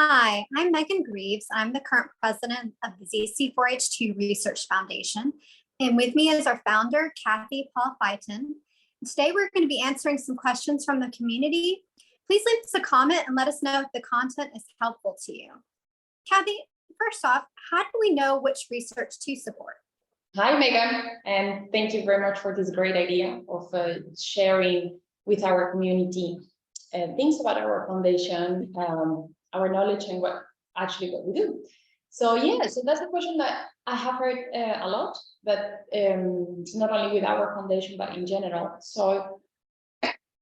Hi, I'm Megan Greaves. I'm the current president of the ZC4H2 Research Foundation. And with me is our founder, Kathy Paul Fyton. Today, we're going to be answering some questions from the community. Please leave us a comment and let us know if the content is helpful to you. Kathy, first off, how do we know which research to support? Hi, Megan, and thank you very much for this great idea of sharing with our community things about our foundation, our knowledge, and what we do. So that's a question that I have heard a lot, but not only with our foundation, but in general. So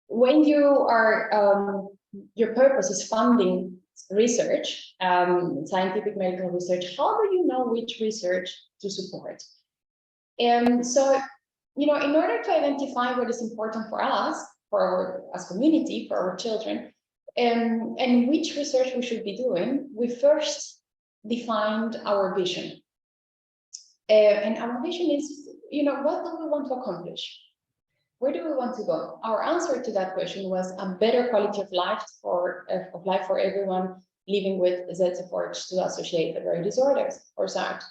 when you are, your purpose is funding research, scientific medical research, how do you know which research to support? And so, in order to identify what is important for us, as community, for our children, and which research we should be doing, we first defined our vision. And our vision is, what do we want to accomplish? Where do we want to go? Our answer to that question was a better quality of life for everyone living with ZC4H2 associated rare disorders, or ZARD.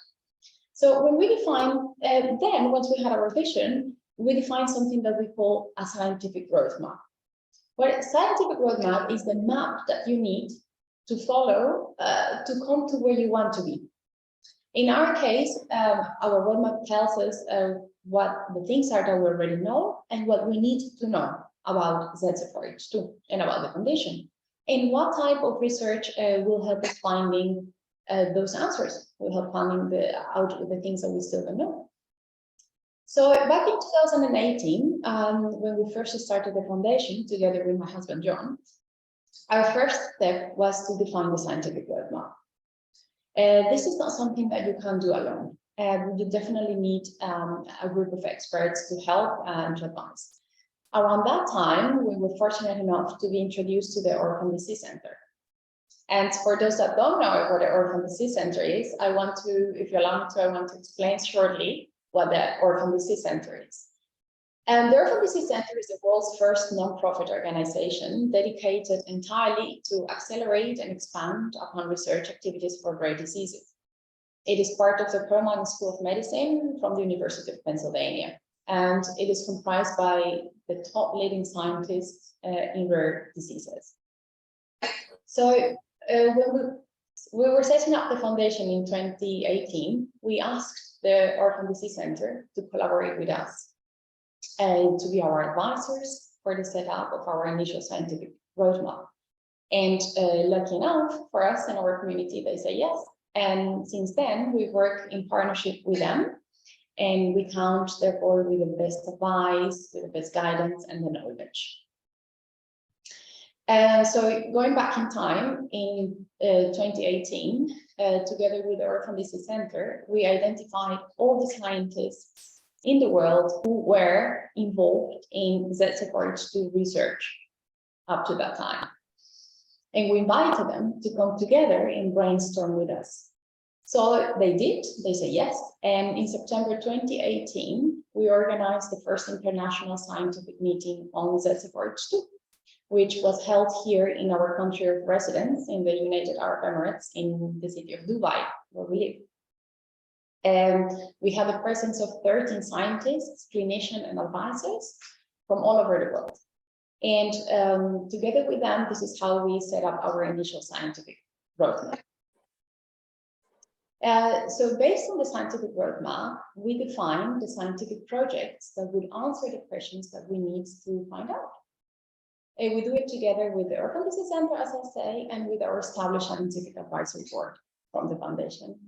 So when we define, then once we had our vision, we define something that we call a scientific roadmap. Well, a scientific roadmap is the map that you need to follow to come to where you want to be. In our case, our roadmap tells us what the things are that we already know and what we need to know about ZC4H2 and about the condition, and what type of research will help us finding those answers, will help finding the things that we still don't know. So back in 2018, when we first started the foundation together with my husband, John, our first step was to define the scientific roadmap. This is not something that you can do alone. You definitely need a group of experts to help and to advise. Around that time, we were fortunate enough to be introduced to the Orphan Disease Center. And for those that don't know what the Orphan Disease Center is, I want to explain shortly what the Orphan Disease Center is. And the Orphan Disease Center is the world's first non-profit organization dedicated entirely to accelerate and expand upon research activities for rare diseases. It is part of the Perelman School of Medicine from the University of Pennsylvania, and it is comprised by the top leading scientists in rare diseases. So when we were setting up the foundation in 2018, we asked the Orphan Disease Center to collaborate with us and to be our advisors for the setup of our initial scientific roadmap. And lucky enough for us and our community, they say yes. And since then, we work in partnership with them, and we count therefore with the best advice, with the best guidance and the knowledge. So going back in time, in 2018, together with the Orphan Disease Center, we identified all the scientists in the world who were involved in ZC4H2 research up to that time. And we invited them to come together and brainstorm with us. So they did, they said yes. And in September 2018, we organized the first international scientific meeting on ZC4H2, which was held here in our country of residence in the United Arab Emirates in the city of Dubai, where we live. And we had the presence of 13 scientists, clinicians, and advisors from all over the world. And together with them, this is how we set up our initial scientific roadmap. So based on the scientific roadmap, we defined the scientific projects that would answer the questions that we need to find out. And we do it together with the Orphan Disease Center, as I say, and with our established scientific advisory board from the foundation.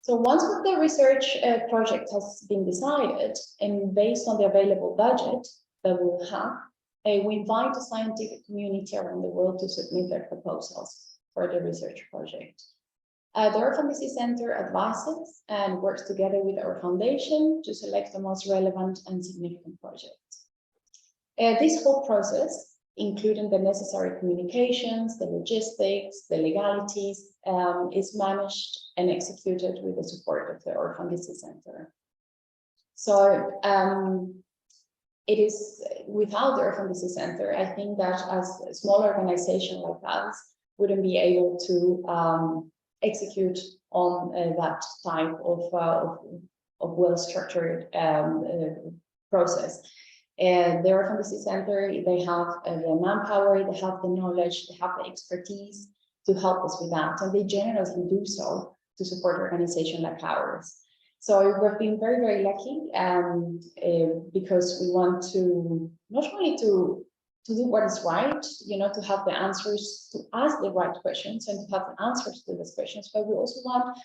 So once the research project has been decided, and based on the available budget that we'll have, we invite the scientific community around the world to submit their proposals for the research project. The Orphan Disease Center advises and works together with our foundation to select the most relevant and significant projects. This whole process, including the necessary communications, the logistics, the legalities, is managed and executed with the support of the Orphan Disease Center. So it is without the Orphan Disease Center, I think that as a small organization like us, wouldn't be able to execute on that type of well-structured process. And the Orphan Disease Center, they have the manpower, they have the knowledge, they have the expertise to help us with that, and they generously do so to support organizations like ours. So we've been very, very lucky because we want to not only to do what is right, you know, to have the answers, to ask the right questions and to have the answers to those questions, but we also want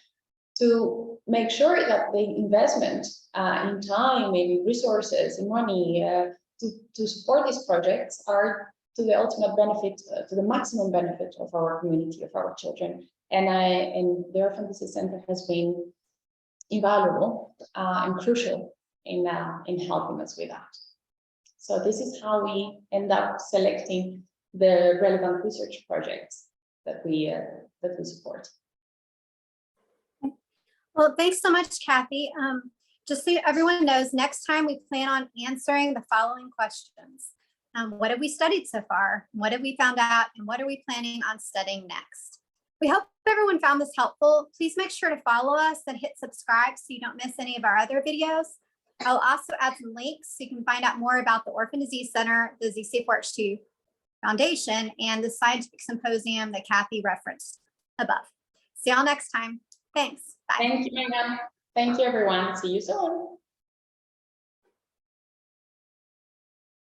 to make sure that the investment in time, maybe resources and money to support these projects are to the ultimate benefit, to the maximum benefit of our community, of our children. And the Orphan Disease Center has been invaluable and crucial in helping us with that. So this is how we end up selecting the relevant research projects that we support. Well, thanks so much, Kathy. Just so everyone knows, next time we plan on answering the following questions. What have we studied so far? What have we found out? And what are we planning on studying next? We hope everyone found this helpful. Please make sure to follow us and hit subscribe so you don't miss any of our other videos. I'll also add some links so you can find out more about the Orphan Disease Center, the ZC4H2 Foundation, and the scientific symposium that Kathy referenced above. See y'all next time. Thanks. Bye. Thank you, Megan. Thank you, everyone. See you soon.